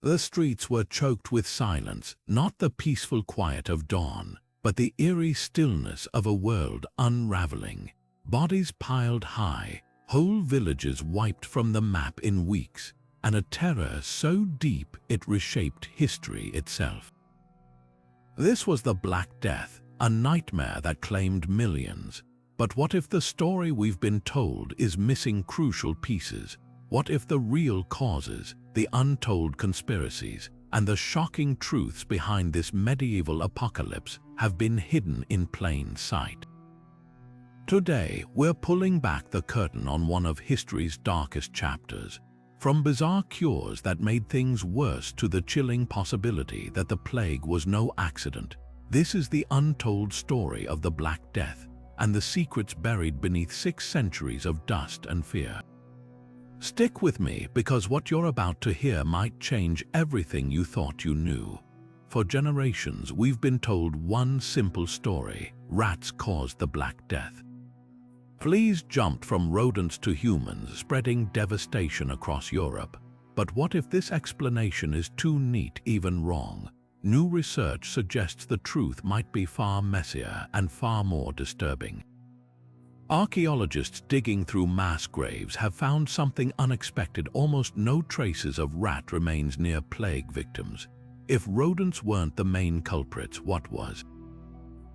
The streets were choked with silence, not the peaceful quiet of dawn, but the eerie stillness of a world unraveling. Bodies piled high, whole villages wiped from the map in weeks, and a terror so deep it reshaped history itself. This was the Black Death, a nightmare that claimed millions. But what if the story we've been told is missing crucial pieces? What if the real causes, the untold conspiracies, and the shocking truths behind this medieval apocalypse have been hidden in plain sight? Today, we're pulling back the curtain on one of history's darkest chapters. From bizarre cures that made things worse to the chilling possibility that the plague was no accident, this is the untold story of the Black Death and the secrets buried beneath 6 centuries of dust and fear. Stick with me, because what you're about to hear might change everything you thought you knew. For generations, we've been told one simple story: rats caused the Black Death. Fleas jumped from rodents to humans, spreading devastation across Europe. But what if this explanation is too neat, even wrong? New research suggests the truth might be far messier and far more disturbing. Archaeologists digging through mass graves have found something unexpected: almost no traces of rat remains near plague victims. If rodents weren't the main culprits, what was?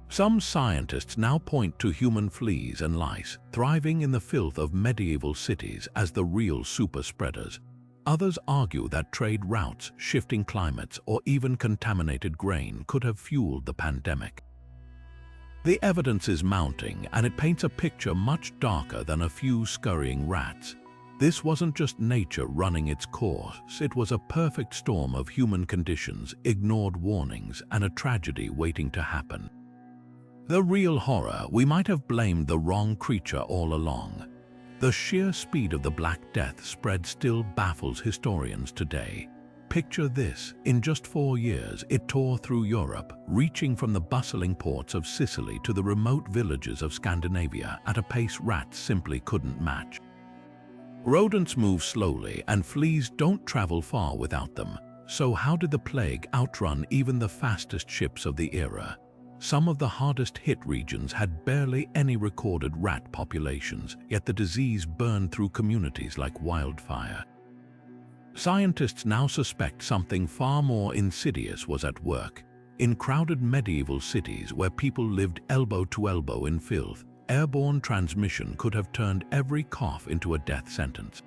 Some scientists now point to human fleas and lice, thriving in the filth of medieval cities, as the real super spreaders. Others argue that trade routes, shifting climates, or even contaminated grain could have fueled the pandemic. The evidence is mounting, and it paints a picture much darker than a few scurrying rats. This wasn't just nature running its course, it was a perfect storm of human conditions, ignored warnings, and a tragedy waiting to happen. The real horror: we might have blamed the wrong creature all along. The sheer speed of the Black Death spread still baffles historians today. Picture this: in just 4 years, it tore through Europe, reaching from the bustling ports of Sicily to the remote villages of Scandinavia at a pace rats simply couldn't match. Rodents move slowly, and fleas don't travel far without them. So how did the plague outrun even the fastest ships of the era? Some of the hardest-hit regions had barely any recorded rat populations, yet the disease burned through communities like wildfire. Scientists now suspect something far more insidious was at work. In crowded medieval cities where people lived elbow to elbow in filth, airborne transmission could have turned every cough into a death sentence.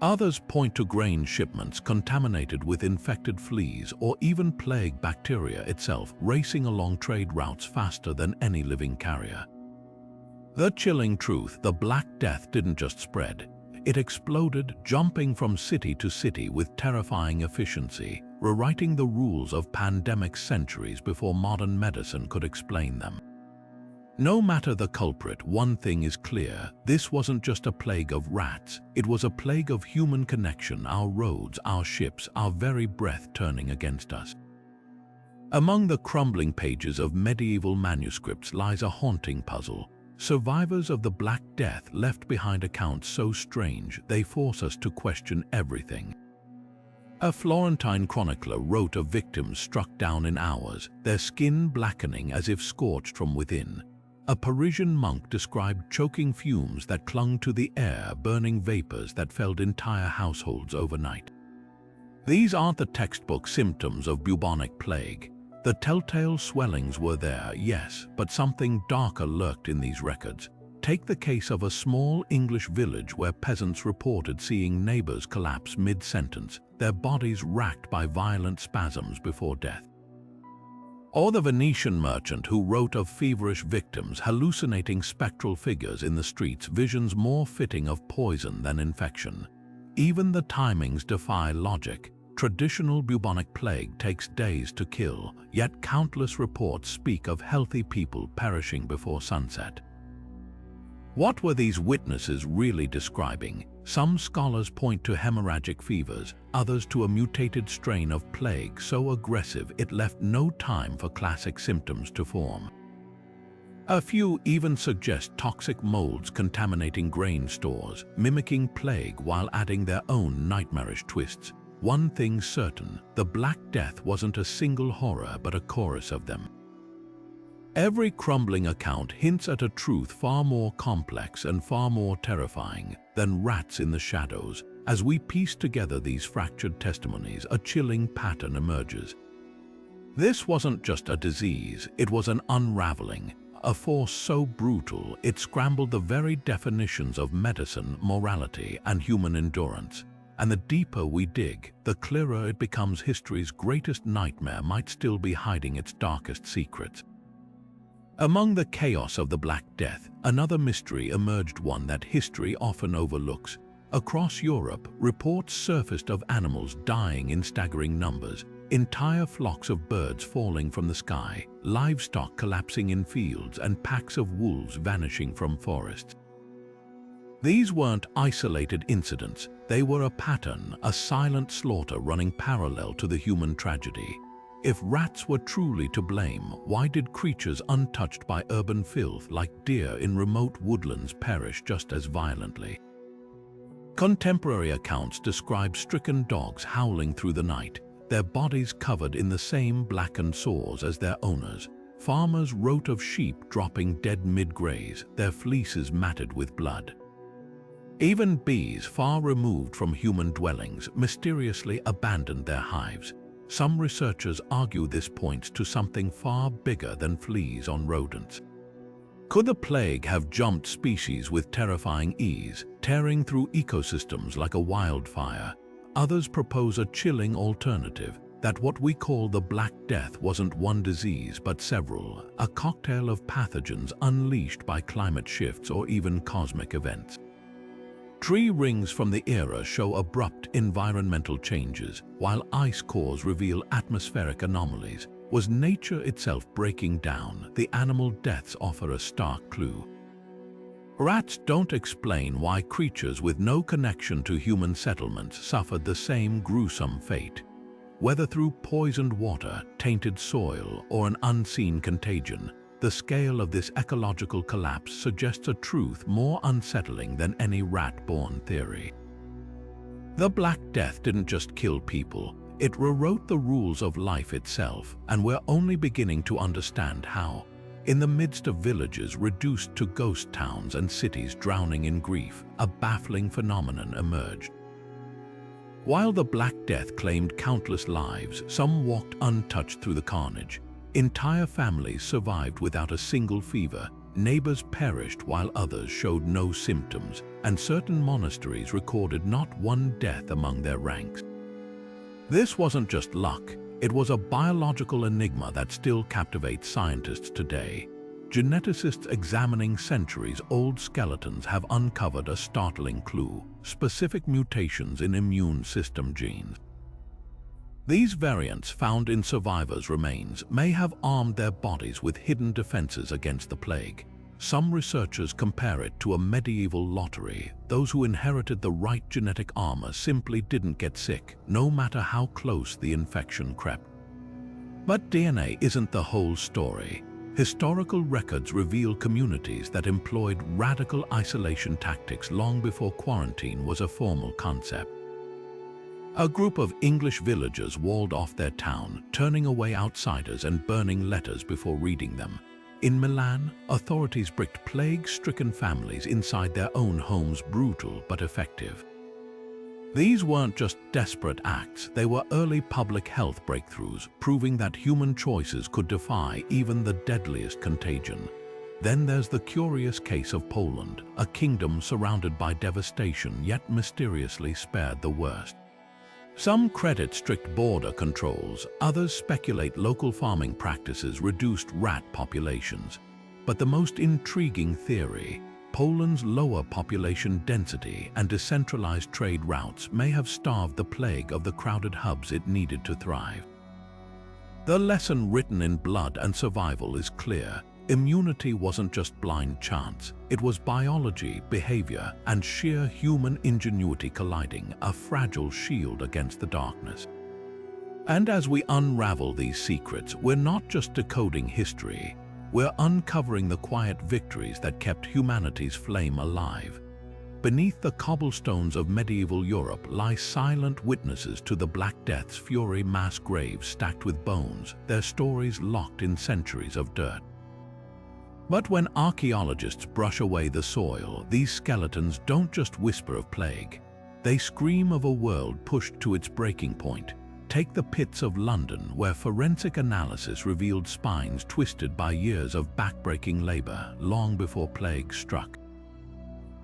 Others point to grain shipments contaminated with infected fleas, or even plague bacteria itself racing along trade routes faster than any living carrier. The chilling truth: the Black Death didn't just spread. It exploded, jumping from city to city with terrifying efficiency, rewriting the rules of pandemics centuries before modern medicine could explain them. No matter the culprit, one thing is clear: this wasn't just a plague of rats, it was a plague of human connection, our roads, our ships, our very breath turning against us. Among the crumbling pages of medieval manuscripts lies a haunting puzzle. Survivors of the Black Death left behind accounts so strange they force us to question everything. A Florentine chronicler wrote of victims struck down in hours, their skin blackening as if scorched from within. A Parisian monk described choking fumes that clung to the air, burning vapors that felled entire households overnight. These aren't the textbook symptoms of bubonic plague. The telltale swellings were there, yes, but something darker lurked in these records. Take the case of a small English village where peasants reported seeing neighbors collapse mid-sentence, their bodies racked by violent spasms before death. Or the Venetian merchant who wrote of feverish victims hallucinating spectral figures in the streets, visions more fitting of poison than infection. Even the timings defy logic. Traditional bubonic plague takes days to kill, yet countless reports speak of healthy people perishing before sunset. What were these witnesses really describing? Some scholars point to hemorrhagic fevers, others to a mutated strain of plague so aggressive it left no time for classic symptoms to form. A few even suggest toxic molds contaminating grain stores, mimicking plague while adding their own nightmarish twists. one thing certain: the Black Death wasn't a single horror but a chorus of them. Every crumbling account hints at a truth far more complex and far more terrifying than rats in the shadows. As we piece together these fractured testimonies, a chilling pattern emerges. This wasn't just a disease, it was an unraveling, a force so brutal it scrambled the very definitions of medicine, morality, and human endurance. And the deeper we dig, the clearer it becomes history's greatest nightmare might still be hiding its darkest secrets. Among the chaos of the Black Death, another mystery emerged, one that history often overlooks. Across Europe, reports surfaced of animals dying in staggering numbers, entire flocks of birds falling from the sky, livestock collapsing in fields, and packs of wolves vanishing from forests. These weren't isolated incidents, they were a pattern, a silent slaughter running parallel to the human tragedy. If rats were truly to blame, why did creatures untouched by urban filth like deer in remote woodlands perish just as violently? Contemporary accounts describe stricken dogs howling through the night, their bodies covered in the same blackened sores as their owners. Farmers wrote of sheep dropping dead mid-graze, their fleeces matted with blood. Even bees, far removed from human dwellings, mysteriously abandoned their hives. Some researchers argue this points to something far bigger than fleas on rodents. Could the plague have jumped species with terrifying ease, tearing through ecosystems like a wildfire? Others propose a chilling alternative, that what we call the Black Death wasn't one disease but several, a cocktail of pathogens unleashed by climate shifts or even cosmic events. Tree rings from the era show abrupt environmental changes, while ice cores reveal atmospheric anomalies. Was nature itself breaking down? The animal deaths offer a stark clue. Rats don't explain why creatures with no connection to human settlements suffered the same gruesome fate. Whether through poisoned water, tainted soil, or an unseen contagion, the scale of this ecological collapse suggests a truth more unsettling than any rat-born theory. The Black Death didn't just kill people, it rewrote the rules of life itself, and we're only beginning to understand how. In the midst of villages reduced to ghost towns and cities drowning in grief, a baffling phenomenon emerged. While the Black Death claimed countless lives, some walked untouched through the carnage. Entire families survived without a single fever, neighbors perished while others showed no symptoms, and certain monasteries recorded not one death among their ranks. This wasn't just luck, it was a biological enigma that still captivates scientists today. Geneticists examining centuries-old skeletons have uncovered a startling clue: specific mutations in immune system genes. These variants found in survivors' remains may have armed their bodies with hidden defenses against the plague. Some researchers compare it to a medieval lottery. Those who inherited the right genetic armor simply didn't get sick, no matter how close the infection crept. But DNA isn't the whole story. Historical records reveal communities that employed radical isolation tactics long before quarantine was a formal concept. A group of English villagers walled off their town, turning away outsiders and burning letters before reading them. In Milan, authorities bricked plague-stricken families inside their own homes, brutal but effective. These weren't just desperate acts, they were early public health breakthroughs, proving that human choices could defy even the deadliest contagion. Then there's the curious case of Poland, a kingdom surrounded by devastation yet mysteriously spared the worst. Some credit strict border controls, others speculate local farming practices reduced rat populations. But the most intriguing theory, Poland's lower population density and decentralized trade routes may have starved the plague of the crowded hubs it needed to thrive. The lesson written in blood and survival is clear. Immunity wasn't just blind chance, it was biology, behavior, and sheer human ingenuity colliding, a fragile shield against the darkness. And as we unravel these secrets, we're not just decoding history, we're uncovering the quiet victories that kept humanity's flame alive. beneath the cobblestones of medieval Europe lie silent witnesses to the Black Death's fury, mass graves stacked with bones, their stories locked in centuries of dirt. But when archaeologists brush away the soil, these skeletons don't just whisper of plague. They scream of a world pushed to its breaking point. Take the pits of London, where forensic analysis revealed spines twisted by years of backbreaking labor long before plague struck.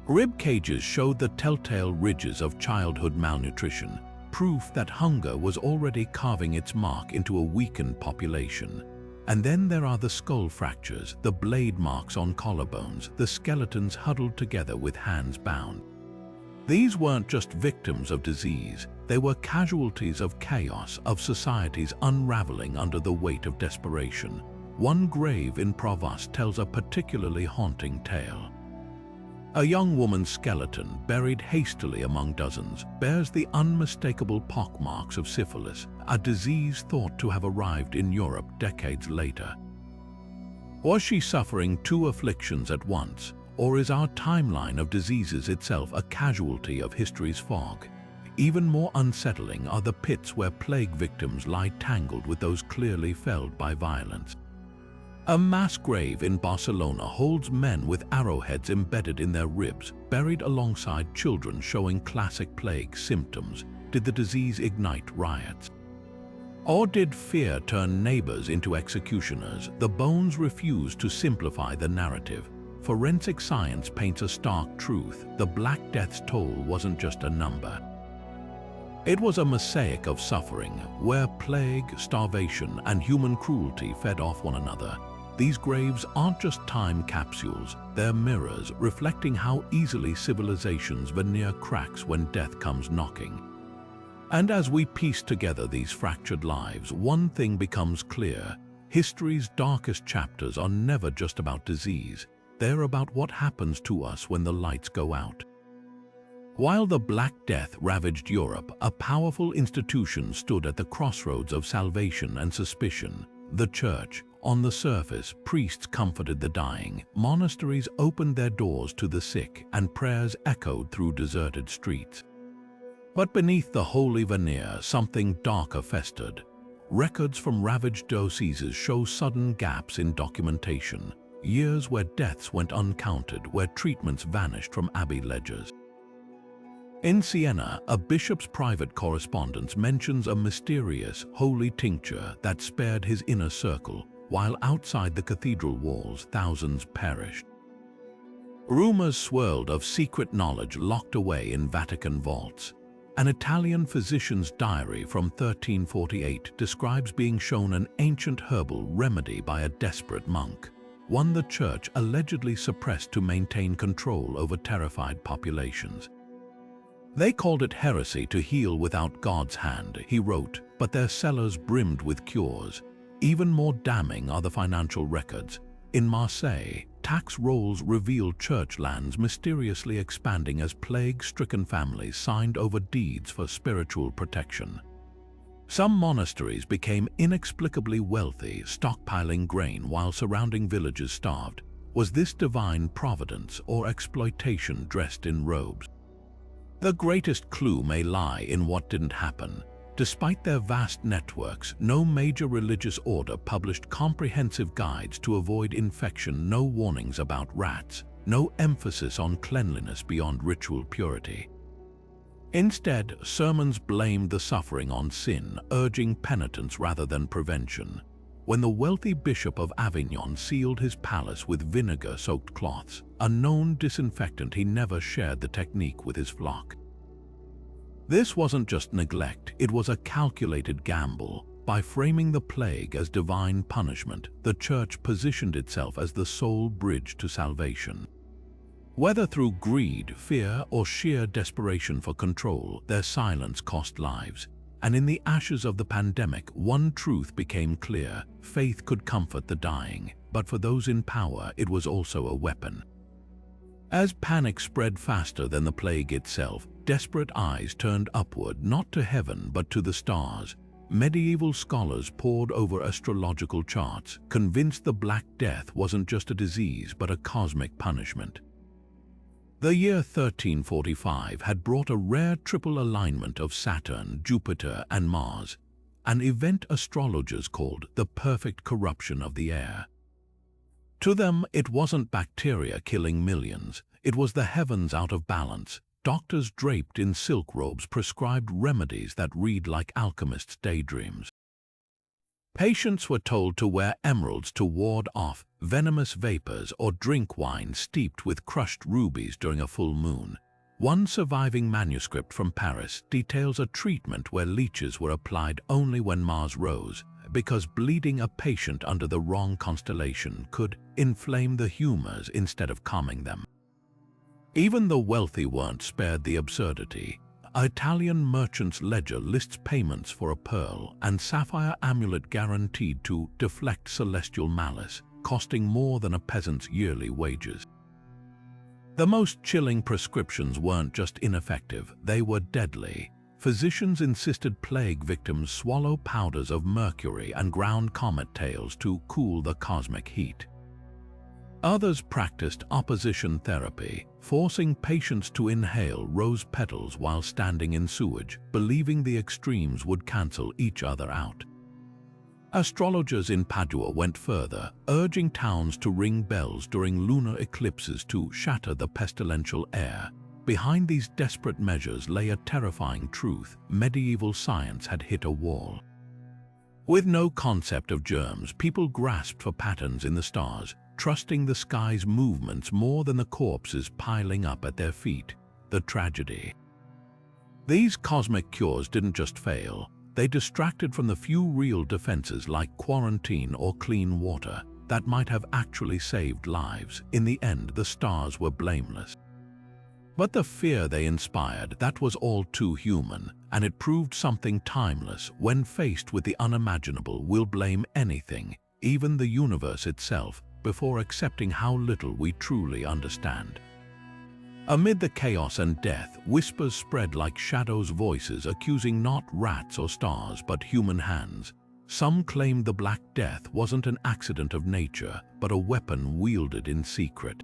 Rib cages showed the telltale ridges of childhood malnutrition, proof that hunger was already carving its mark into a weakened population. And then there are the skull fractures, the blade marks on collarbones, the skeletons huddled together with hands bound. These weren't just victims of disease, they were casualties of chaos, of societies unraveling under the weight of desperation. One grave in Provence tells a particularly haunting tale. A young woman's skeleton, buried hastily among dozens, bears the unmistakable pockmarks of syphilis, a disease thought to have arrived in Europe decades later. Was she suffering two afflictions at once, or is our timeline of diseases itself a casualty of history's fog? Even more unsettling are the pits where plague victims lie tangled with those clearly felled by violence. A mass grave in Barcelona holds men with arrowheads embedded in their ribs, buried alongside children showing classic plague symptoms. Did the disease ignite riots? Or did fear turn neighbors into executioners? The bones refuse to simplify the narrative. Forensic science paints a stark truth. The Black Death's toll wasn't just a number. It was a mosaic of suffering, where plague, starvation, and human cruelty fed off one another. These graves aren't just time capsules, they're mirrors reflecting how easily civilizations veneer cracks when death comes knocking. And as we piece together these fractured lives, one thing becomes clear. History's darkest chapters are never just about disease. They're about what happens to us when the lights go out. While the Black Death ravaged Europe, a powerful institution stood at the crossroads of salvation and suspicion: the Church. On the surface, priests comforted the dying, monasteries opened their doors to the sick, and prayers echoed through deserted streets. But beneath the holy veneer, something darker festered. Records from ravaged dioceses show sudden gaps in documentation, years where deaths went uncounted, where treatments vanished from abbey ledgers. In Siena, a bishop's private correspondence mentions a mysterious, holy tincture that spared his inner circle, while outside the cathedral walls, thousands perished. Rumors swirled of secret knowledge locked away in Vatican vaults. An Italian physician's diary from 1348 describes being shown an ancient herbal remedy by a desperate monk, one the Church allegedly suppressed to maintain control over terrified populations. They called it heresy to heal without God's hand, he wrote, but their cellars brimmed with cures. Even more damning are the financial records. In Marseille, tax rolls reveal church lands mysteriously expanding as plague-stricken families signed over deeds for spiritual protection. Some monasteries became inexplicably wealthy, stockpiling grain while surrounding villages starved. Was this divine providence or exploitation dressed in robes? The greatest clue may lie in what didn't happen. Despite their vast networks, no major religious order published comprehensive guides to avoid infection, no warnings about rats, no emphasis on cleanliness beyond ritual purity. Instead, sermons blamed the suffering on sin, urging penitence rather than prevention. When the wealthy Bishop of Avignon sealed his palace with vinegar-soaked cloths, a known disinfectant, he never shared the technique with his flock. This wasn't just neglect, it was a calculated gamble. By framing the plague as divine punishment, the Church positioned itself as the sole bridge to salvation. Whether through greed, fear, or sheer desperation for control, their silence cost lives. And in the ashes of the pandemic, one truth became clear: faith could comfort the dying, but for those in power, it was also a weapon. As panic spread faster than the plague itself, desperate eyes turned upward, not to heaven but to the stars. Medieval scholars pored over astrological charts, convinced the Black Death wasn't just a disease but a cosmic punishment. The year 1345 had brought a rare triple alignment of Saturn, Jupiter, and Mars, an event astrologers called the perfect corruption of the air. To them, it wasn't bacteria killing millions, it was the heavens out of balance. Doctors draped in silk robes prescribed remedies that read like alchemists' daydreams. Patients were told to wear emeralds to ward off venomous vapors or drink wine steeped with crushed rubies during a full moon. One surviving manuscript from Paris details a treatment where leeches were applied only when Mars rose, because bleeding a patient under the wrong constellation could inflame the humors instead of calming them. Even the wealthy weren't spared the absurdity. An Italian merchant's ledger lists payments for a pearl and sapphire amulet guaranteed to deflect celestial malice, costing more than a peasant's yearly wages. The most chilling prescriptions weren't just ineffective, they were deadly. Physicians insisted plague victims swallow powders of mercury and ground comet tails to cool the cosmic heat. Others practiced opposition therapy, forcing patients to inhale rose petals while standing in sewage, believing the extremes would cancel each other out. Astrologers in Padua went further, urging towns to ring bells during lunar eclipses to shatter the pestilential air. Behind these desperate measures lay a terrifying truth: medieval science had hit a wall. With no concept of germs, people grasped for patterns in the stars, trusting the sky's movements more than the corpses piling up at their feet. The tragedy. These cosmic cures didn't just fail, they distracted from the few real defenses like quarantine or clean water that might have actually saved lives. In the end, the stars were blameless. But the fear they inspired, that was all too human, and it proved something timeless. When faced with the unimaginable, we'll blame anything, even the universe itself, before accepting how little we truly understand. Amid the chaos and death, whispers spread like shadows' voices, accusing not rats or stars but human hands. Some claimed the Black Death wasn't an accident of nature, but a weapon wielded in secret.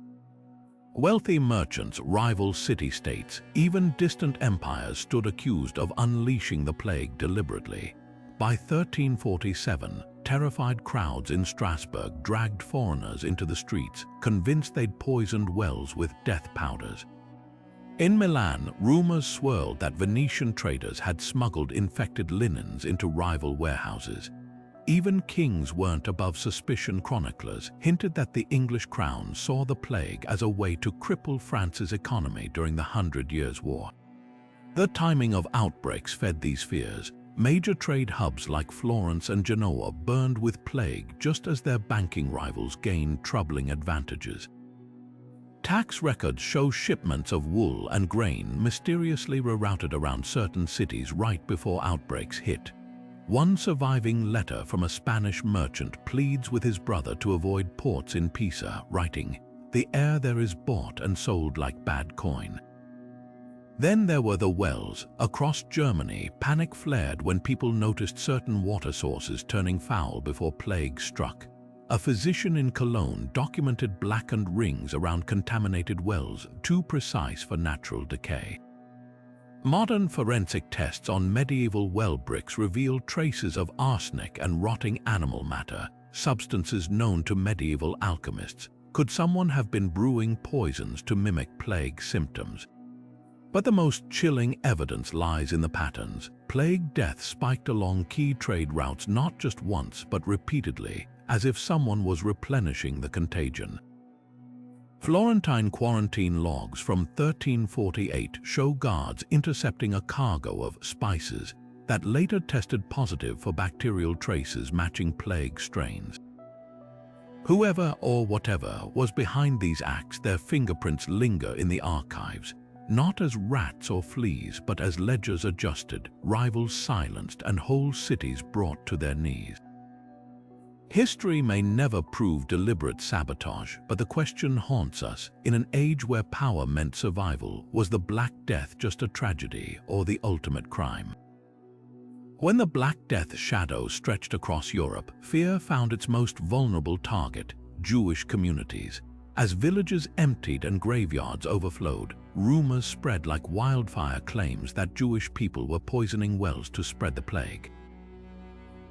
Wealthy merchants, rival city-states, even distant empires stood accused of unleashing the plague deliberately. By 1347, terrified crowds in Strasbourg dragged foreigners into the streets, convinced they'd poisoned wells with death powders. In Milan, rumors swirled that Venetian traders had smuggled infected linens into rival warehouses. Even kings weren't above suspicion. Chroniclers hinted that the English crown saw the plague as a way to cripple France's economy during the 100 Years' War. The timing of outbreaks fed these fears. Major trade hubs like Florence and Genoa burned with plague just as their banking rivals gained troubling advantages. Tax records show shipments of wool and grain mysteriously rerouted around certain cities right before outbreaks hit. One surviving letter from a Spanish merchant pleads with his brother to avoid ports in Pisa, writing, "The air there is bought and sold like bad coin." Then there were the wells. Across Germany, panic flared when people noticed certain water sources turning foul before plague struck. A physician in Cologne documented blackened rings around contaminated wells, too precise for natural decay. Modern forensic tests on medieval well bricks revealed traces of arsenic and rotting animal matter, substances known to medieval alchemists. Could someone have been brewing poisons to mimic plague symptoms? But the most chilling evidence lies in the patterns. Plague deaths spiked along key trade routes not just once but repeatedly, as if someone was replenishing the contagion. Florentine quarantine logs from 1348 show guards intercepting a cargo of spices that later tested positive for bacterial traces matching plague strains. Whoever or whatever was behind these acts, their fingerprints linger in the archives, not as rats or fleas, but as ledgers adjusted, rivals silenced, and whole cities brought to their knees. History may never prove deliberate sabotage, but the question haunts us. In an age where power meant survival, was the Black Death just a tragedy or the ultimate crime? When the Black Death shadow stretched across Europe, fear found its most vulnerable target: Jewish communities. As villages emptied and graveyards overflowed, rumors spread like wildfire claims that Jewish people were poisoning wells to spread the plague.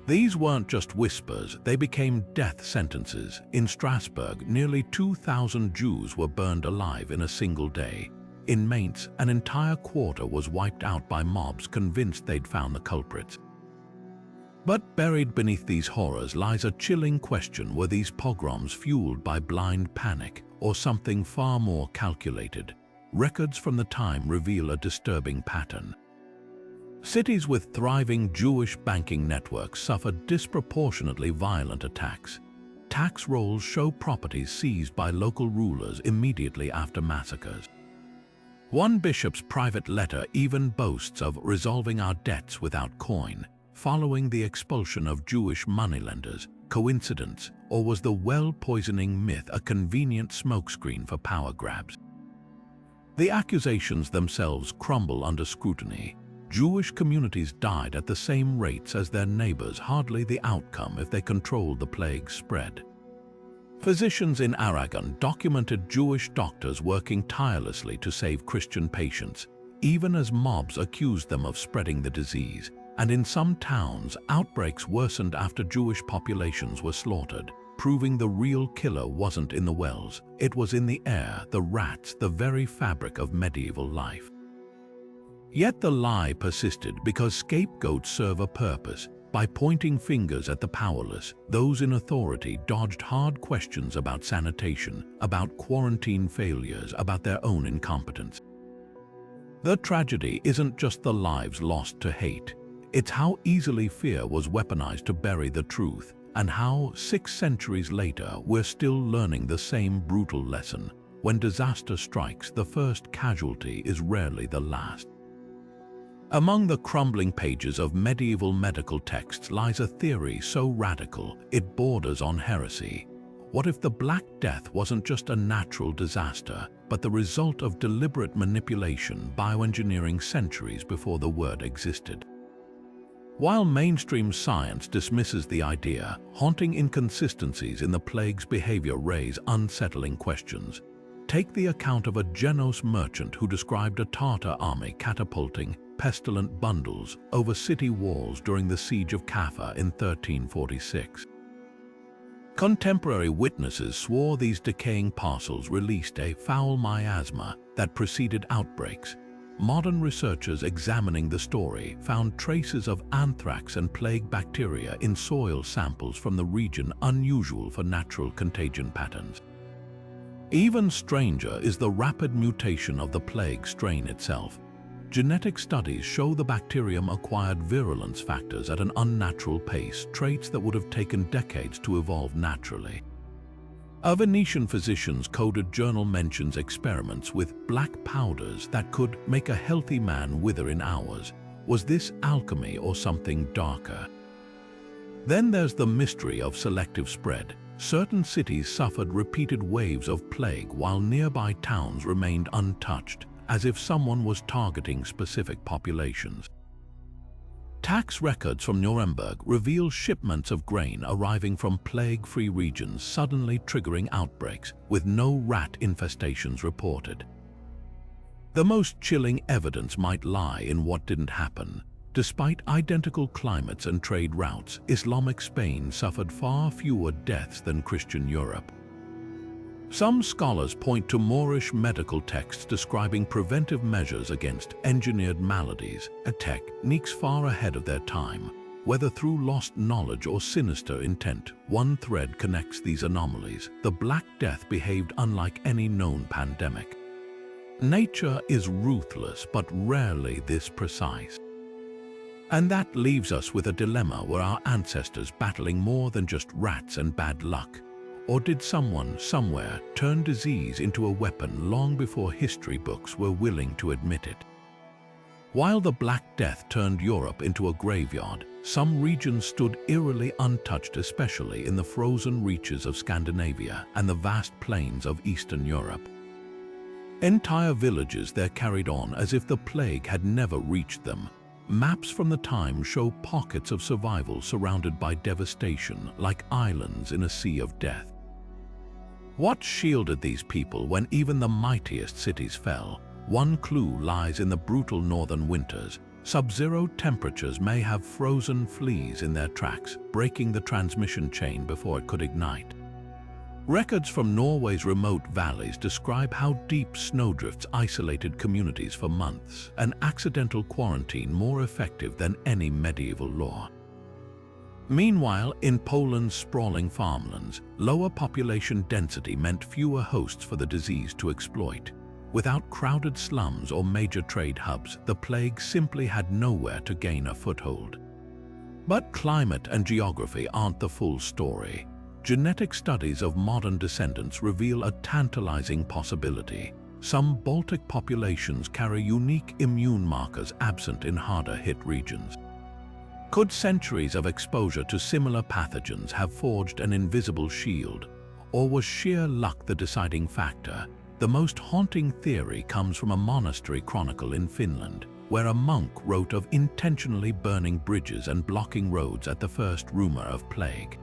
These weren't just whispers, they became death sentences. In Strasbourg, nearly 2,000 Jews were burned alive in a single day. In Mainz, an entire quarter was wiped out by mobs convinced they'd found the culprits. But buried beneath these horrors lies a chilling question: were these pogroms fueled by blind panic or something far more calculated? Records from the time reveal a disturbing pattern. Cities with thriving Jewish banking networks suffered disproportionately violent attacks. Tax rolls show properties seized by local rulers immediately after massacres. One bishop's private letter even boasts of resolving our debts without coin, following the expulsion of Jewish moneylenders. Coincidence, or was the well-poisoning myth a convenient smokescreen for power grabs? The accusations themselves crumble under scrutiny. Jewish communities died at the same rates as their neighbors, hardly the outcome if they controlled the plague's spread. Physicians in Aragon documented Jewish doctors working tirelessly to save Christian patients, even as mobs accused them of spreading the disease. And in some towns, outbreaks worsened after Jewish populations were slaughtered, proving the real killer wasn't in the wells, it was in the air, the rats, the very fabric of medieval life. Yet the lie persisted because scapegoats serve a purpose. By pointing fingers at the powerless, those in authority dodged hard questions about sanitation, about quarantine failures, about their own incompetence. The tragedy isn't just the lives lost to hate. It's how easily fear was weaponized to bury the truth, and how 6 centuries later we're still learning the same brutal lesson. When disaster strikes, the first casualty is rarely the last. Among the crumbling pages of medieval medical texts lies a theory so radical it borders on heresy. What if the Black Death wasn't just a natural disaster, but the result of deliberate manipulation, bioengineering centuries before the word existed? While mainstream science dismisses the idea, haunting inconsistencies in the plague's behavior raise unsettling questions. Take the account of a Genos merchant who described a Tartar army catapulting pestilent bundles over city walls during the siege of Kaffa in 1346. Contemporary witnesses swore these decaying parcels released a foul miasma that preceded outbreaks. Modern researchers examining the story found traces of anthrax and plague bacteria in soil samples from the region, unusual for natural contagion patterns. Even stranger is the rapid mutation of the plague strain itself. Genetic studies show the bacterium acquired virulence factors at an unnatural pace, traits that would have taken decades to evolve naturally. A Venetian physician's coded journal mentions experiments with black powders that could make a healthy man wither in hours. Was this alchemy or something darker? Then there's the mystery of selective spread. Certain cities suffered repeated waves of plague while nearby towns remained untouched, as if someone was targeting specific populations. Tax records from Nuremberg reveal shipments of grain arriving from plague-free regions suddenly triggering outbreaks, with no rat infestations reported. The most chilling evidence might lie in what didn't happen. Despite identical climates and trade routes, Islamic Spain suffered far fewer deaths than Christian Europe. Some scholars point to Moorish medical texts describing preventive measures against engineered maladies, techniques far ahead of their time. Whether through lost knowledge or sinister intent, one thread connects these anomalies. The Black Death behaved unlike any known pandemic. Nature is ruthless, but rarely this precise. And that leaves us with a dilemma: were our ancestors battling more than just rats and bad luck? Or did someone, somewhere, turn disease into a weapon long before history books were willing to admit it? While the Black Death turned Europe into a graveyard, some regions stood eerily untouched, especially in the frozen reaches of Scandinavia and the vast plains of Eastern Europe. Entire villages there carried on as if the plague had never reached them. Maps from the time show pockets of survival surrounded by devastation, like islands in a sea of death. What shielded these people when even the mightiest cities fell? One clue lies in the brutal northern winters. Sub-zero temperatures may have frozen fleas in their tracks, breaking the transmission chain before it could ignite. Records from Norway's remote valleys describe how deep snowdrifts isolated communities for months, an accidental quarantine more effective than any medieval law. Meanwhile, in Poland's sprawling farmlands, lower population density meant fewer hosts for the disease to exploit. Without crowded slums or major trade hubs, the plague simply had nowhere to gain a foothold. But climate and geography aren't the full story. Genetic studies of modern descendants reveal a tantalizing possibility. Some Baltic populations carry unique immune markers absent in harder-hit regions. Could centuries of exposure to similar pathogens have forged an invisible shield? Or was sheer luck the deciding factor? The most haunting theory comes from a monastery chronicle in Finland, where a monk wrote of intentionally burning bridges and blocking roads at the first rumor of plague.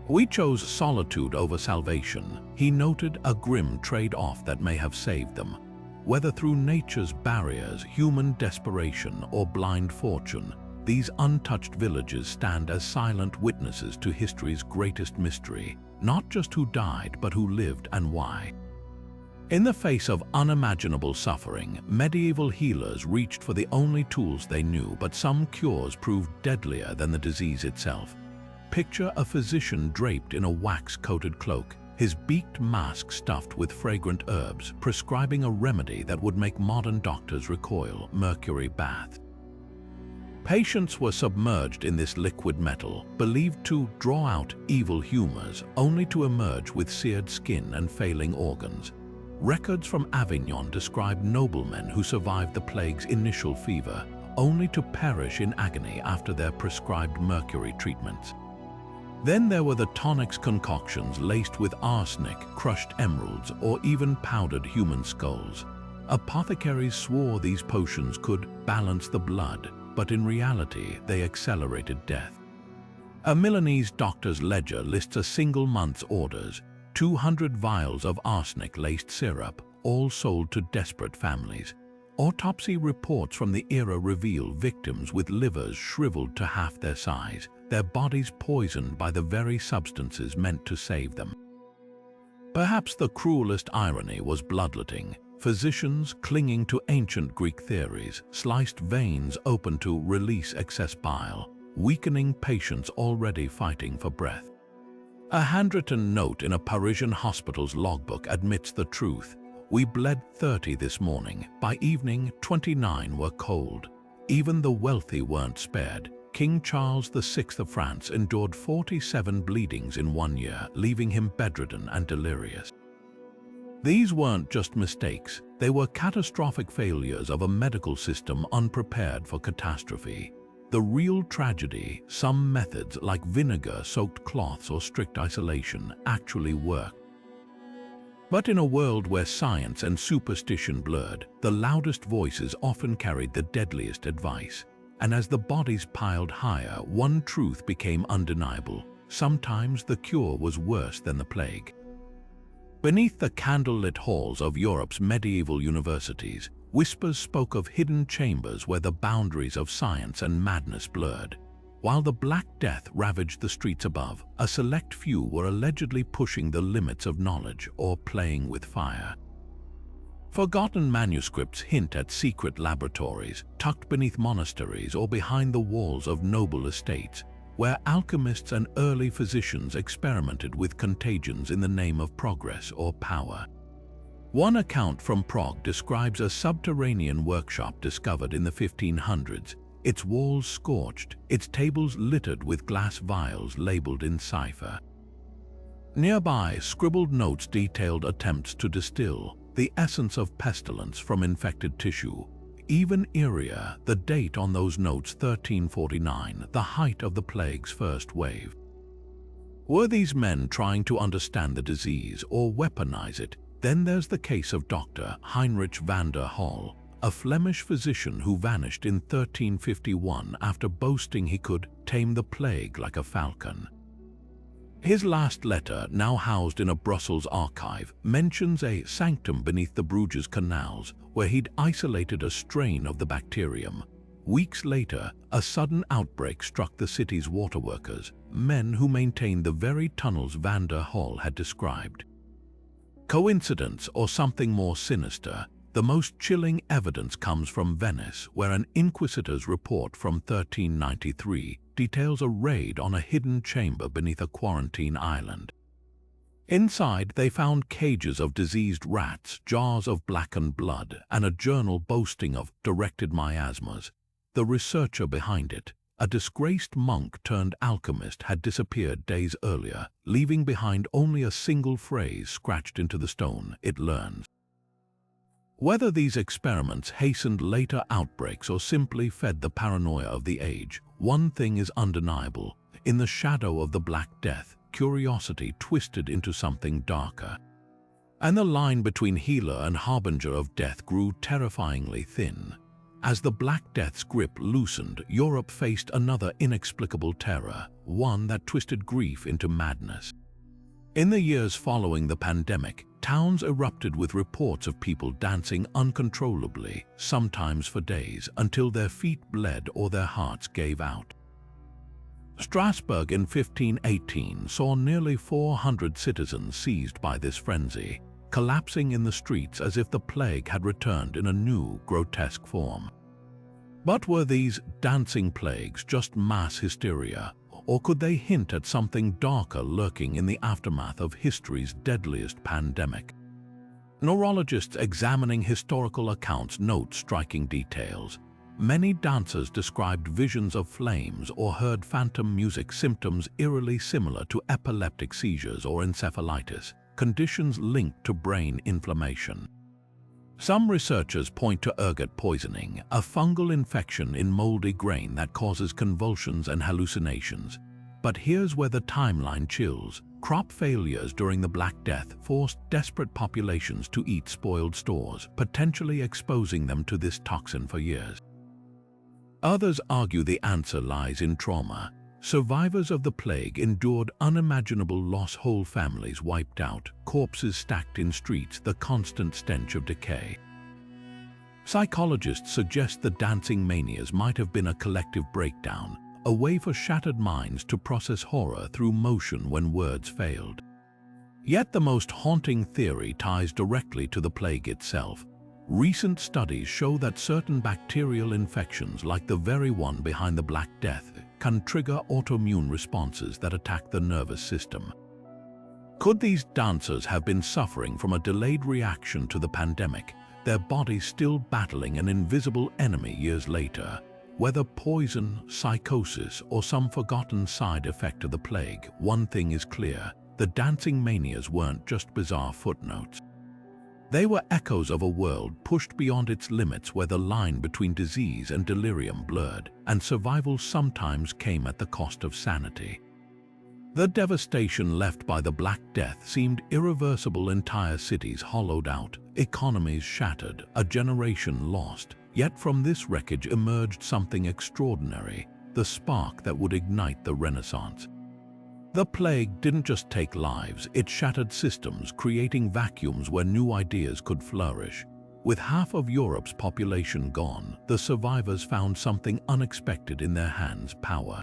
"We chose solitude over salvation," he noted, a grim trade-off that may have saved them. Whether through nature's barriers, human desperation, or blind fortune, these untouched villages stand as silent witnesses to history's greatest mystery, not just who died, but who lived and why. In the face of unimaginable suffering, medieval healers reached for the only tools they knew, but some cures proved deadlier than the disease itself. Picture a physician draped in a wax-coated cloak, his beaked mask stuffed with fragrant herbs, prescribing a remedy that would make modern doctors recoil: mercury bath. Patients were submerged in this liquid metal, believed to draw out evil humors, only to emerge with seared skin and failing organs. Records from Avignon describe noblemen who survived the plague's initial fever, only to perish in agony after their prescribed mercury treatments. Then there were the tonics concoctions laced with arsenic, crushed emeralds, or even powdered human skulls. Apothecaries swore these potions could balance the blood, but in reality they accelerated death. A Milanese doctor's ledger lists a single month's orders: 200 vials of arsenic-laced syrup, all sold to desperate families. Autopsy reports from the era reveal victims with livers shriveled to half their size, their bodies poisoned by the very substances meant to save them. Perhaps the cruelest irony was bloodletting. Physicians clinging to ancient Greek theories, sliced veins open to release excess bile, weakening patients already fighting for breath. A handwritten note in a Parisian hospital's logbook admits the truth: "We bled 30 this morning. By evening, 29 were cold." Even the wealthy weren't spared. King Charles VI of France endured 47 bleedings in 1 year, leaving him bedridden and delirious. These weren't just mistakes, they were catastrophic failures of a medical system unprepared for catastrophe. The real tragedy: some methods like vinegar-soaked cloths or strict isolation actually worked. But in a world where science and superstition blurred, the loudest voices often carried the deadliest advice. And as the bodies piled higher, one truth became undeniable: sometimes the cure was worse than the plague. Beneath the candlelit halls of Europe's medieval universities, whispers spoke of hidden chambers where the boundaries of science and madness blurred. While the Black Death ravaged the streets above, a select few were allegedly pushing the limits of knowledge or playing with fire. Forgotten manuscripts hint at secret laboratories, tucked beneath monasteries or behind the walls of noble estates, where alchemists and early physicians experimented with contagions in the name of progress or power. One account from Prague describes a subterranean workshop discovered in the 1500s, its walls scorched, its tables littered with glass vials labeled in cipher. Nearby, scribbled notes detailed attempts to distill the essence of pestilence from infected tissue. Even eerier, the date on those notes: 1349, the height of the plague's first wave. Were these men trying to understand the disease or weaponize it? Then there's the case of Dr. Heinrich van der Hall, a Flemish physician who vanished in 1351 after boasting he could tame the plague like a falcon. His last letter, now housed in a Brussels archive, mentions a sanctum beneath the Bruges canals where he'd isolated a strain of the bacterium. Weeks later, a sudden outbreak struck the city's waterworkers, men who maintained the very tunnels van der Hall had described. Coincidence or something more sinister? The most chilling evidence comes from Venice, where an inquisitor's report from 1393 details a raid on a hidden chamber beneath a quarantine island. Inside, they found cages of diseased rats, jars of blackened blood, and a journal boasting of directed miasmas. The researcher behind it, a disgraced monk turned alchemist, had disappeared days earlier, leaving behind only a single phrase scratched into the stone: "It learns." Whether these experiments hastened later outbreaks or simply fed the paranoia of the age, one thing is undeniable: in the shadow of the Black Death, curiosity twisted into something darker. And the line between healer and harbinger of death grew terrifyingly thin. As the Black Death's grip loosened, Europe faced another inexplicable terror, one that twisted grief into madness. In the years following the pandemic, towns erupted with reports of people dancing uncontrollably, sometimes for days, until their feet bled or their hearts gave out. Strasbourg in 1518 saw nearly 400 citizens seized by this frenzy, collapsing in the streets as if the plague had returned in a new, grotesque form. But were these dancing plagues just mass hysteria, or could they hint at something darker lurking in the aftermath of history's deadliest pandemic? Neurologists examining historical accounts note striking details. Many dancers described visions of flames or heard phantom music, symptoms eerily similar to epileptic seizures or encephalitis, conditions linked to brain inflammation. Some researchers point to ergot poisoning, a fungal infection in moldy grain that causes convulsions and hallucinations. But here's where the timeline chills. Crop failures during the Black Death forced desperate populations to eat spoiled stores, potentially exposing them to this toxin for years. Others argue the answer lies in trauma. Survivors of the plague endured unimaginable loss, whole families wiped out, corpses stacked in streets, the constant stench of decay. Psychologists suggest the dancing manias might have been a collective breakdown, a way for shattered minds to process horror through motion when words failed. Yet the most haunting theory ties directly to the plague itself. Recent studies show that certain bacterial infections, like the very one behind the Black Death, can trigger autoimmune responses that attack the nervous system. Could these dancers have been suffering from a delayed reaction to the pandemic, their bodies still battling an invisible enemy years later? Whether poison, psychosis, or some forgotten side effect of the plague, one thing is clear: the dancing manias weren't just bizarre footnotes. They were echoes of a world pushed beyond its limits, where the line between disease and delirium blurred, and survival sometimes came at the cost of sanity. The devastation left by the Black Death seemed irreversible. Entire cities hollowed out, economies shattered, a generation lost. Yet from this wreckage emerged something extraordinary, the spark that would ignite the Renaissance. The plague didn't just take lives, it shattered systems, creating vacuums where new ideas could flourish. With half of Europe's population gone, the survivors found something unexpected in their hands: power.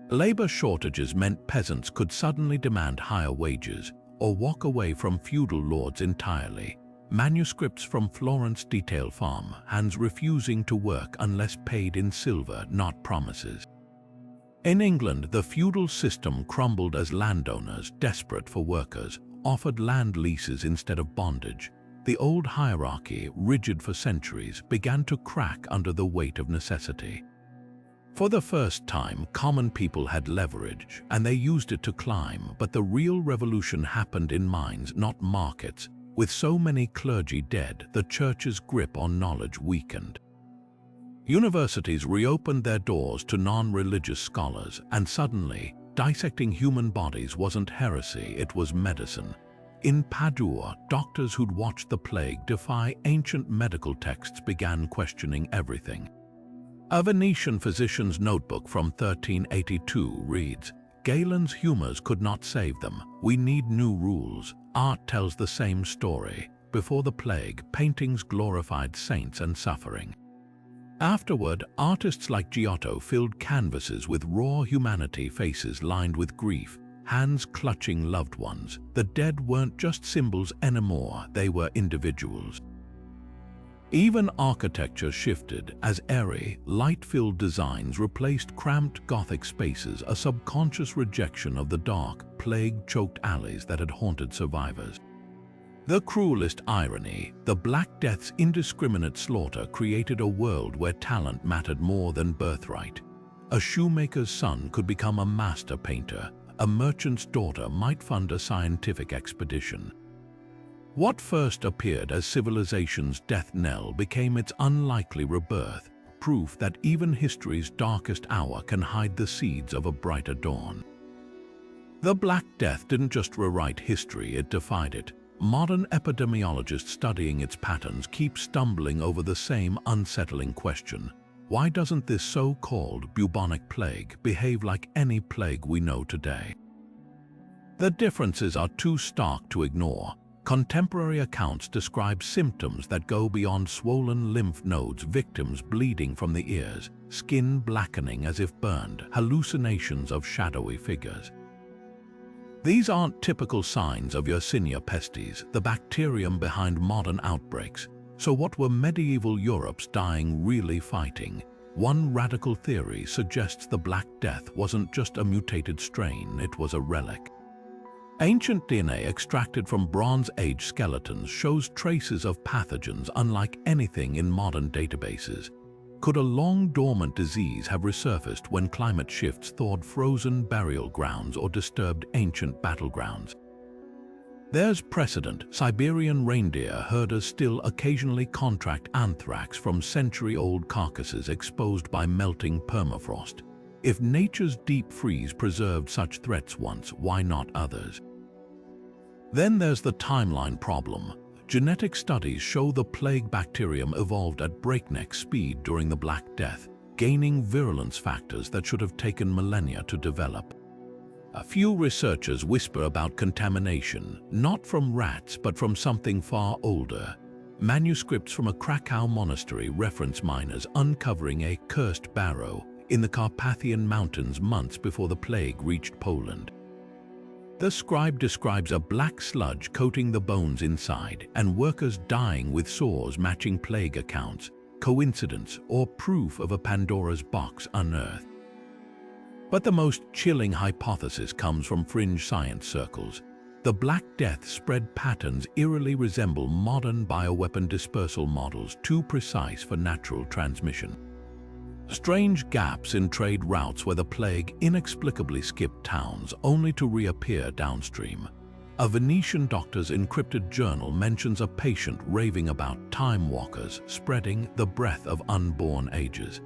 Labor shortages meant peasants could suddenly demand higher wages or walk away from feudal lords entirely. Manuscripts from Florence detail farm hands refusing to work unless paid in silver, not promises. In England, the feudal system crumbled as landowners, desperate for workers, offered land leases instead of bondage. The old hierarchy, rigid for centuries, began to crack under the weight of necessity. For the first time, common people had leverage, and they used it to climb, but the real revolution happened in mines, not markets. With so many clergy dead, the church's grip on knowledge weakened. Universities reopened their doors to non-religious scholars, and suddenly, dissecting human bodies wasn't heresy, it was medicine. In Padua, doctors who'd watched the plague defy ancient medical texts began questioning everything. A Venetian physician's notebook from 1382 reads, Galen's humors could not save them. We need new rules. Art tells the same story. Before the plague, paintings glorified saints and suffering. Afterward, artists like Giotto filled canvases with raw humanity, faces lined with grief, hands clutching loved ones. The dead weren't just symbols anymore, they were individuals. Even architecture shifted as airy, light-filled designs replaced cramped Gothic spaces, a subconscious rejection of the dark, plague-choked alleys that had haunted survivors. The cruelest irony, the Black Death's indiscriminate slaughter created a world where talent mattered more than birthright. A shoemaker's son could become a master painter, a merchant's daughter might fund a scientific expedition. What first appeared as civilization's death knell became its unlikely rebirth, proof that even history's darkest hour can hide the seeds of a brighter dawn. The Black Death didn't just rewrite history, it defied it. Modern epidemiologists studying its patterns keep stumbling over the same unsettling question. Why doesn't this so-called bubonic plague behave like any plague we know today? The differences are too stark to ignore. Contemporary accounts describe symptoms that go beyond swollen lymph nodes, victims bleeding from the ears, skin blackening as if burned, hallucinations of shadowy figures. These aren't typical signs of Yersinia pestis, the bacterium behind modern outbreaks. So what were medieval Europe's dying really fighting? One radical theory suggests the Black Death wasn't just a mutated strain, it was a relic. Ancient DNA extracted from Bronze Age skeletons shows traces of pathogens unlike anything in modern databases. Could a long-dormant disease have resurfaced when climate shifts thawed frozen burial grounds or disturbed ancient battlegrounds? There's precedent. Siberian reindeer herders still occasionally contract anthrax from century-old carcasses exposed by melting permafrost. If nature's deep freeze preserved such threats once, why not others? Then there's the timeline problem. Genetic studies show the plague bacterium evolved at breakneck speed during the Black Death, gaining virulence factors that should have taken millennia to develop. A few researchers whisper about contamination, not from rats but from something far older. Manuscripts from a Krakow monastery reference miners uncovering a cursed barrow in the Carpathian Mountains months before the plague reached Poland. The scribe describes a black sludge coating the bones inside and workers dying with sores matching plague accounts, coincidence or proof of a Pandora's box unearthed. But the most chilling hypothesis comes from fringe science circles. The Black Death spread patterns eerily resemble modern bioweapon dispersal models, too precise for natural transmission. Strange gaps in trade routes where the plague inexplicably skipped towns only to reappear downstream. A Venetian doctor's encrypted journal mentions a patient raving about time walkers spreading the breath of unborn ages.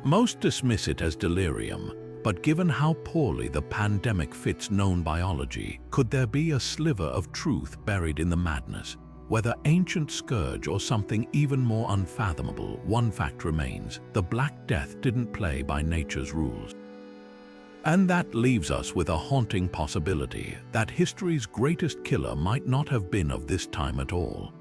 Most dismiss it as delirium, but given how poorly the pandemic fits known biology, could there be a sliver of truth buried in the madness? Whether ancient scourge or something even more unfathomable, one fact remains: the Black Death didn't play by nature's rules. And that leaves us with a haunting possibility that history's greatest killer might not have been of this time at all.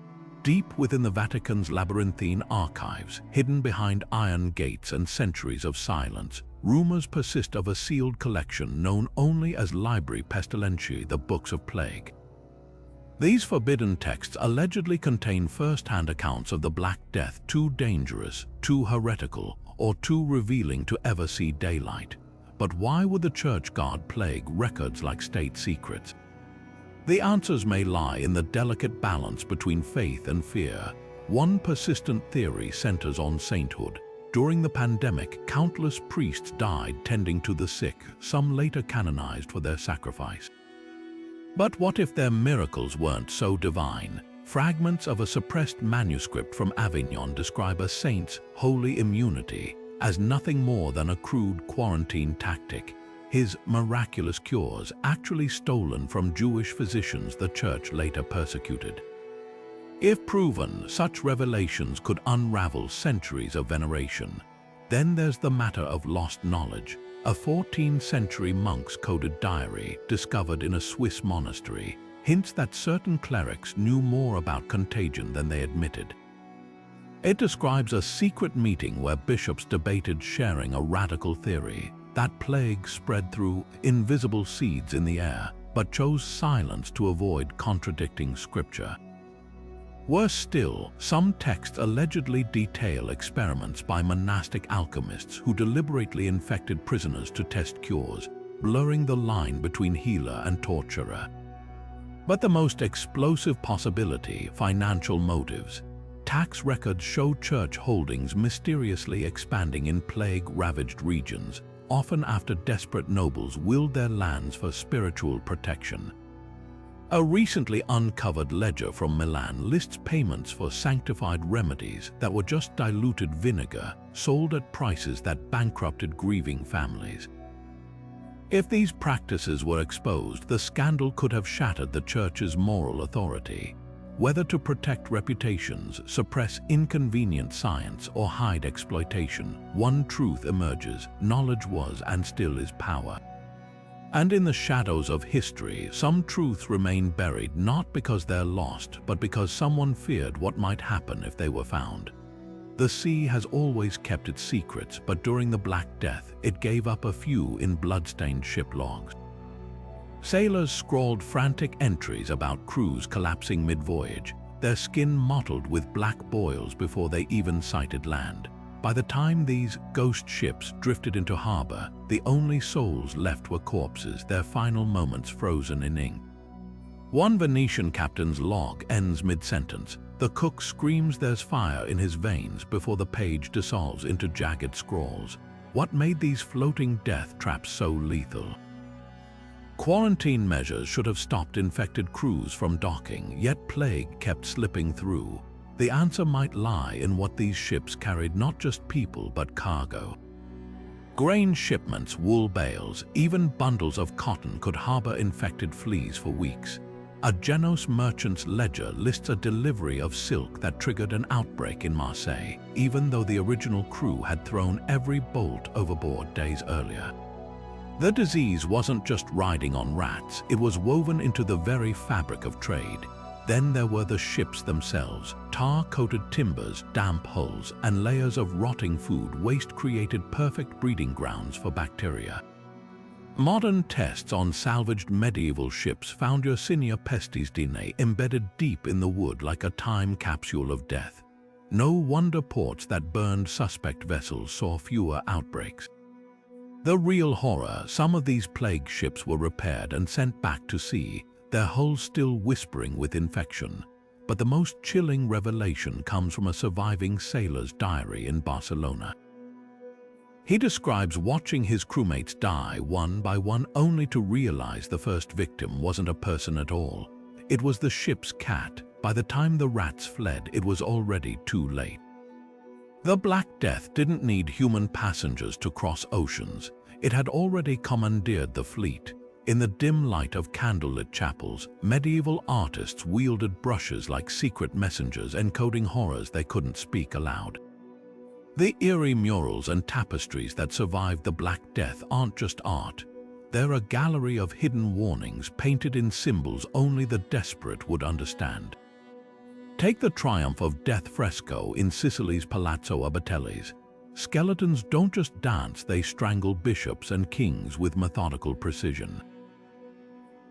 Deep within the Vatican's labyrinthine archives, hidden behind iron gates and centuries of silence, rumors persist of a sealed collection known only as Libri Pestilentiae, the Books of Plague. These forbidden texts allegedly contain first-hand accounts of the Black Death, too dangerous, too heretical, or too revealing to ever see daylight. But why would the Church guard plague records like state secrets? The answers may lie in the delicate balance between faith and fear. One persistent theory centers on sainthood. During the pandemic, countless priests died tending to the sick, some later canonized for their sacrifice. But what if their miracles weren't so divine? Fragments of a suppressed manuscript from Avignon describe a saint's holy immunity as nothing more than a crude quarantine tactic, his miraculous cures actually stolen from Jewish physicians the Church later persecuted. If proven, such revelations could unravel centuries of veneration. Then there's the matter of lost knowledge. A 14th-century monk's coded diary discovered in a Swiss monastery hints that certain clerics knew more about contagion than they admitted. It describes a secret meeting where bishops debated sharing a radical theory that plague spread through invisible seeds in the air, but chose silence to avoid contradicting scripture. Worse still, some texts allegedly detail experiments by monastic alchemists who deliberately infected prisoners to test cures, blurring the line between healer and torturer. But the most explosive possibility, financial motives. Tax records show church holdings mysteriously expanding in plague-ravaged regions, often after desperate nobles willed their lands for spiritual protection. A recently uncovered ledger from Milan lists payments for sanctified remedies that were just diluted vinegar, sold at prices that bankrupted grieving families. If these practices were exposed, the scandal could have shattered the church's moral authority. Whether to protect reputations, suppress inconvenient science, or hide exploitation, one truth emerges: knowledge was and still is power. And in the shadows of history, some truths remain buried not because they're lost, but because someone feared what might happen if they were found. The sea has always kept its secrets, but during the Black Death, it gave up a few in blood-stained ship logs. Sailors scrawled frantic entries about crews collapsing mid-voyage, their skin mottled with black boils before they even sighted land. By the time these ghost ships drifted into harbor, the only souls left were corpses, their final moments frozen in ink. One Venetian captain's log ends mid-sentence. The cook screams there's fire in his veins before the page dissolves into jagged scrawls. What made these floating death traps so lethal? Quarantine measures should have stopped infected crews from docking, yet plague kept slipping through. The answer might lie in what these ships carried: not just people, but cargo. Grain shipments, wool bales, even bundles of cotton could harbor infected fleas for weeks. A Genos merchant's ledger lists a delivery of silk that triggered an outbreak in Marseille, even though the original crew had thrown every bolt overboard days earlier. The disease wasn't just riding on rats, it was woven into the very fabric of trade. Then there were the ships themselves. Tar-coated timbers, damp hulls, and layers of rotting food waste created perfect breeding grounds for bacteria. Modern tests on salvaged medieval ships found Yersinia pestis DNA embedded deep in the wood like a time capsule of death. No wonder ports that burned suspect vessels saw fewer outbreaks. The real horror: some of these plague ships were repaired and sent back to sea, their hulls still whispering with infection. But the most chilling revelation comes from a surviving sailor's diary in Barcelona. He describes watching his crewmates die one by one, only to realize the first victim wasn't a person at all. It was the ship's cat. By the time the rats fled, it was already too late. The Black Death didn't need human passengers to cross oceans. It had already commandeered the fleet. In the dim light of candlelit chapels, medieval artists wielded brushes like secret messengers, encoding horrors they couldn't speak aloud. The eerie murals and tapestries that survived the Black Death aren't just art. They're a gallery of hidden warnings painted in symbols only the desperate would understand. Take the Triumph of Death fresco in Sicily's Palazzo Abatellis. Skeletons don't just dance, they strangle bishops and kings with methodical precision.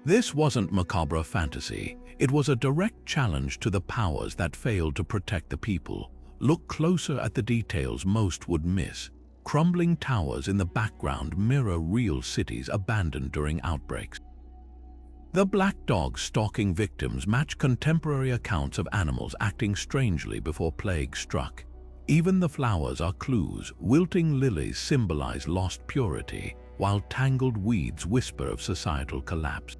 This wasn't macabre fantasy. It was a direct challenge to the powers that failed to protect the people. Look closer at the details most would miss. Crumbling towers in the background mirror real cities abandoned during outbreaks. The black dogs stalking victims match contemporary accounts of animals acting strangely before plague struck. Even the flowers are clues. Wilting lilies symbolize lost purity, while tangled weeds whisper of societal collapse.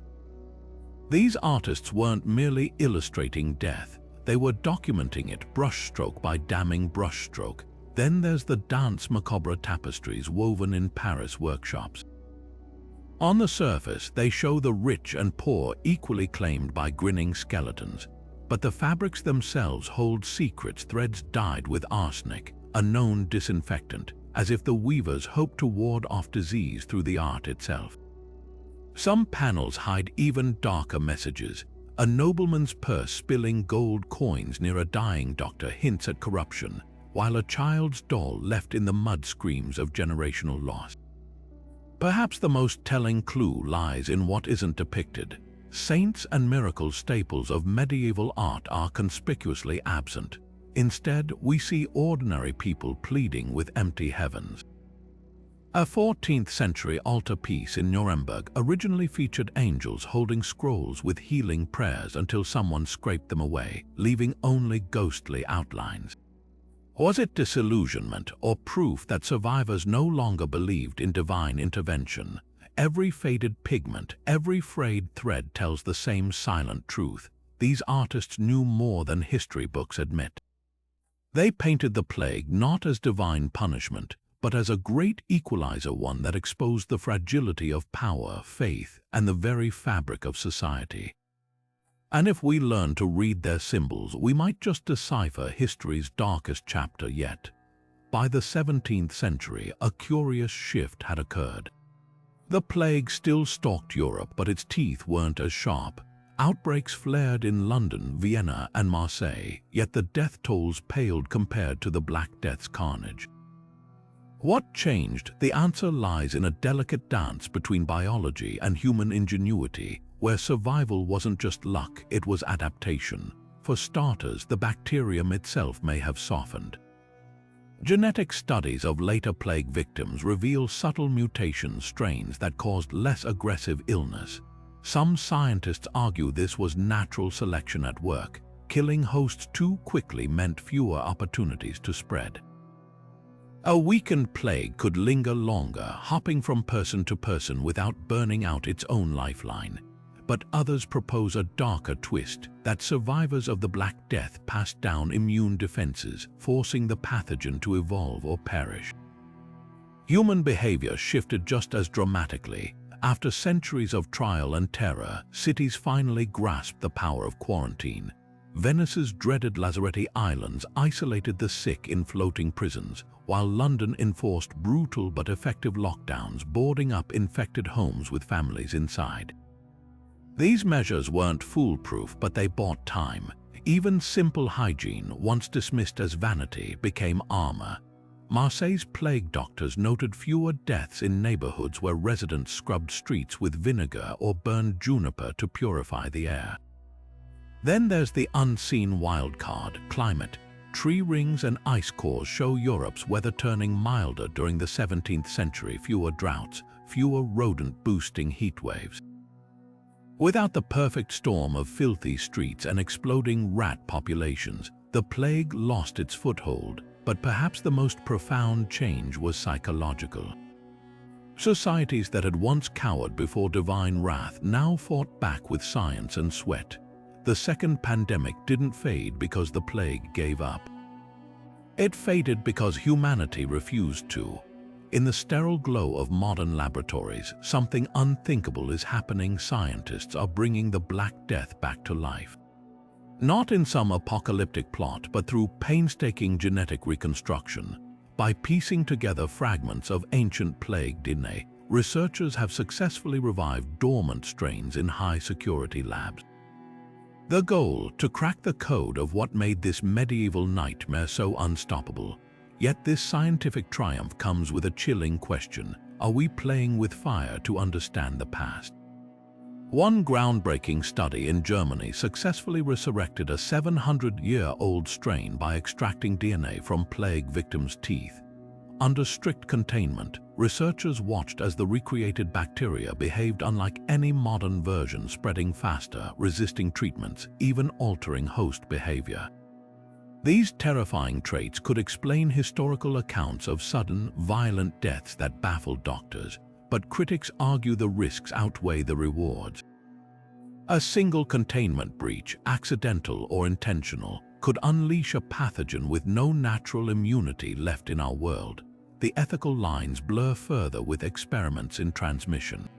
These artists weren't merely illustrating death. They were documenting it brushstroke by damning brushstroke. Then there's the dance macabre tapestries woven in Paris workshops. On the surface, they show the rich and poor equally claimed by grinning skeletons. But the fabrics themselves hold secrets: threads dyed with arsenic, a known disinfectant, as if the weavers hoped to ward off disease through the art itself. Some panels hide even darker messages. A nobleman's purse spilling gold coins near a dying doctor hints at corruption, while a child's doll left in the mud screams of generational loss. Perhaps the most telling clue lies in what isn't depicted. Saints and miracle staples of medieval art are conspicuously absent. Instead, we see ordinary people pleading with empty heavens. A 14th-century altarpiece in Nuremberg originally featured angels holding scrolls with healing prayers until someone scraped them away, leaving only ghostly outlines. Was it disillusionment or proof that survivors no longer believed in divine intervention? Every faded pigment, every frayed thread tells the same silent truth. These artists knew more than history books admit. They painted the plague not as divine punishment, but as a great equalizer, one that exposed the fragility of power, faith, and the very fabric of society. And if we learn to read their symbols, we might just decipher history's darkest chapter yet. By the 17th century, a curious shift had occurred. The plague still stalked Europe, but its teeth weren't as sharp. Outbreaks flared in London, Vienna, and Marseille, yet the death tolls paled compared to the Black Death's carnage. What changed? The answer lies in a delicate dance between biology and human ingenuity, where survival wasn't just luck, it was adaptation. For starters, the bacterium itself may have softened. Genetic studies of later plague victims reveal subtle mutation strains that caused less aggressive illness. Some scientists argue this was natural selection at work. Killing hosts too quickly meant fewer opportunities to spread. A weakened plague could linger longer, hopping from person to person without burning out its own lifeline. But others propose a darker twist, that survivors of the Black Death passed down immune defenses, forcing the pathogen to evolve or perish. Human behavior shifted just as dramatically. After centuries of trial and terror, cities finally grasped the power of quarantine. Venice's dreaded Lazaretti Islands isolated the sick in floating prisons, while London enforced brutal but effective lockdowns, boarding up infected homes with families inside. These measures weren't foolproof, but they bought time. Even simple hygiene, once dismissed as vanity, became armor. Marseille's plague doctors noted fewer deaths in neighborhoods where residents scrubbed streets with vinegar or burned juniper to purify the air. Then there's the unseen wildcard, climate. Tree rings and ice cores show Europe's weather turning milder during the 17th century. Fewer droughts, fewer rodent-boosting heat waves. Without the perfect storm of filthy streets and exploding rat populations, the plague lost its foothold. But perhaps the most profound change was psychological. Societies that had once cowered before divine wrath now fought back with science and sweat. The second pandemic didn't fade because the plague gave up. It faded because humanity refused to. In the sterile glow of modern laboratories, something unthinkable is happening. Scientists are bringing the Black Death back to life. Not in some apocalyptic plot, but through painstaking genetic reconstruction. By piecing together fragments of ancient plague DNA, researchers have successfully revived dormant strains in high-security labs. The goal: to crack the code of what made this medieval nightmare so unstoppable. Yet this scientific triumph comes with a chilling question: are we playing with fire to understand the past? One groundbreaking study in Germany successfully resurrected a 700-year-old strain by extracting DNA from plague victims' teeth. Under strict containment, researchers watched as the recreated bacteria behaved unlike any modern version, spreading faster, resisting treatments, even altering host behavior. These terrifying traits could explain historical accounts of sudden, violent deaths that baffled doctors, but critics argue the risks outweigh the rewards. A single containment breach, accidental or intentional, could unleash a pathogen with no natural immunity left in our world. The ethical lines blur further with experiments in transmission.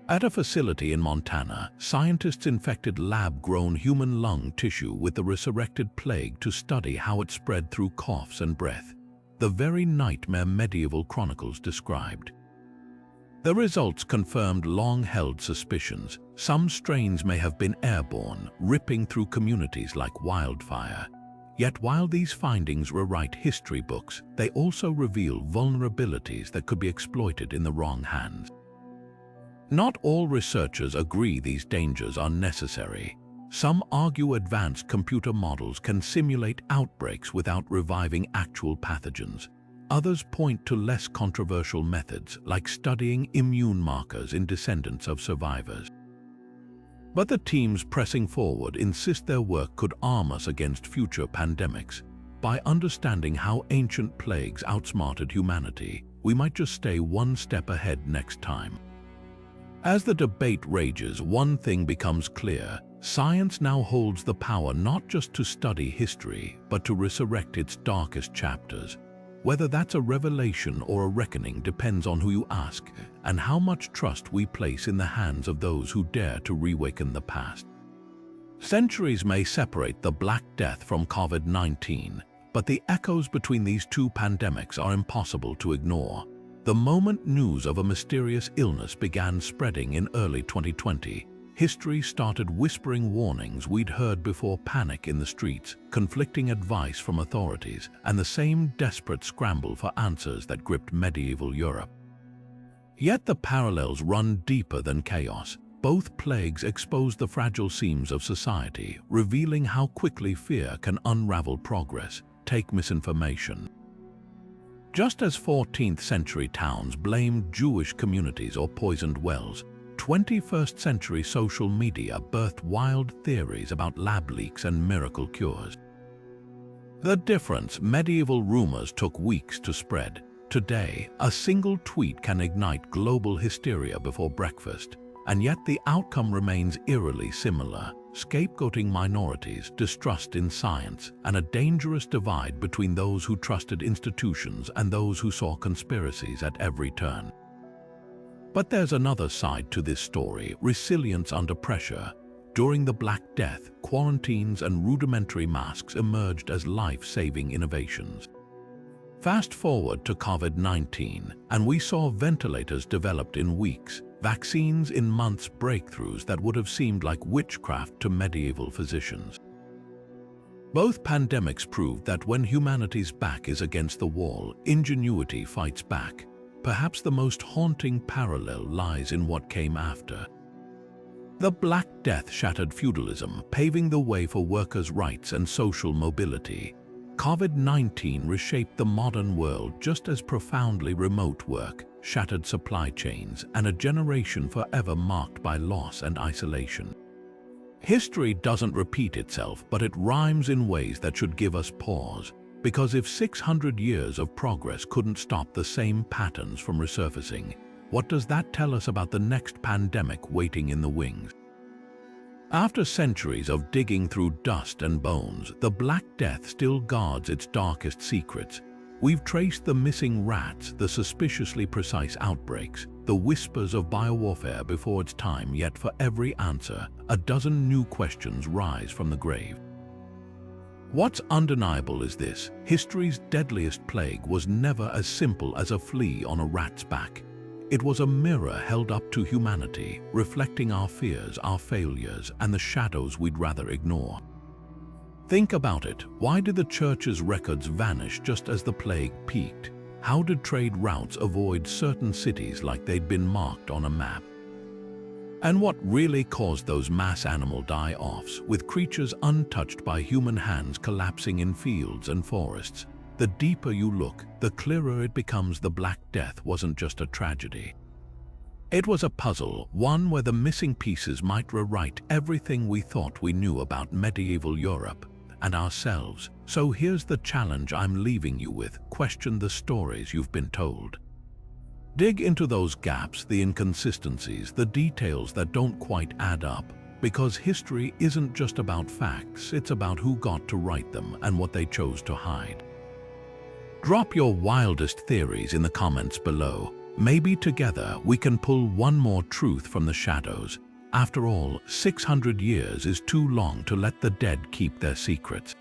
At a facility in Montana, scientists infected lab-grown human lung tissue with the resurrected plague to study how it spread through coughs and breath. the very nightmare medieval chronicles described. The results confirmed long-held suspicions. Some strains may have been airborne, ripping through communities like wildfire. Yet while these findings rewrite history books, they also reveal vulnerabilities that could be exploited in the wrong hands. Not all researchers agree these dangers are necessary. Some argue advanced computer models can simulate outbreaks without reviving actual pathogens. Others point to less controversial methods, like studying immune markers in descendants of survivors. But the teams pressing forward insist their work could arm us against future pandemics. By understanding how ancient plagues outsmarted humanity, we might just stay one step ahead next time. As the debate rages, one thing becomes clear. Science now holds the power not just to study history, but to resurrect its darkest chapters. Whether that's a revelation or a reckoning depends on who you ask and how much trust we place in the hands of those who dare to reawaken the past. Centuries may separate the Black Death from COVID-19, but the echoes between these two pandemics are impossible to ignore. The moment news of a mysterious illness began spreading in early 2020, history started whispering warnings we'd heard before: panic in the streets, conflicting advice from authorities, and the same desperate scramble for answers that gripped medieval Europe. Yet the parallels run deeper than chaos. Both plagues expose the fragile seams of society, revealing how quickly fear can unravel progress. Take misinformation. Just as 14th century towns blamed Jewish communities or poisoned wells, 21st century social media birthed wild theories about lab leaks and miracle cures. The difference: medieval rumors took weeks to spread. Today, a single tweet can ignite global hysteria before breakfast, and yet the outcome remains eerily similar: scapegoating minorities, distrust in science, and a dangerous divide between those who trusted institutions and those who saw conspiracies at every turn. But there's another side to this story: resilience under pressure. During the Black Death, quarantines and rudimentary masks emerged as life-saving innovations. Fast forward to COVID-19, and we saw ventilators developed in weeks, vaccines in months, breakthroughs that would have seemed like witchcraft to medieval physicians. Both pandemics proved that when humanity's back is against the wall, ingenuity fights back. Perhaps the most haunting parallel lies in what came after. The Black Death shattered feudalism, paving the way for workers' rights and social mobility. COVID-19 reshaped the modern world just as profoundly. Remote work shattered supply chains, and a generation forever marked by loss and isolation. History doesn't repeat itself, but it rhymes in ways that should give us pause. Because if 600 years of progress couldn't stop the same patterns from resurfacing, what does that tell us about the next pandemic waiting in the wings? After centuries of digging through dust and bones, the Black Death still guards its darkest secrets. We've traced the missing rats, the suspiciously precise outbreaks, the whispers of biowarfare before its time, yet for every answer, a dozen new questions rise from the grave. What's undeniable is this: history's deadliest plague was never as simple as a flea on a rat's back. It was a mirror held up to humanity, reflecting our fears, our failures, and the shadows we'd rather ignore. Think about it. Why did the church's records vanish just as the plague peaked? How did trade routes avoid certain cities like they'd been marked on a map? And what really caused those mass animal die-offs, with creatures untouched by human hands collapsing in fields and forests? The deeper you look, the clearer it becomes. The Black Death wasn't just a tragedy. It was a puzzle, one where the missing pieces might rewrite everything we thought we knew about medieval Europe and ourselves. So here's the challenge I'm leaving you with: question the stories you've been told. Dig into those gaps, the inconsistencies, the details that don't quite add up, because history isn't just about facts, it's about who got to write them and what they chose to hide. Drop your wildest theories in the comments below. Maybe together we can pull one more truth from the shadows. After all, 600 years is too long to let the dead keep their secrets.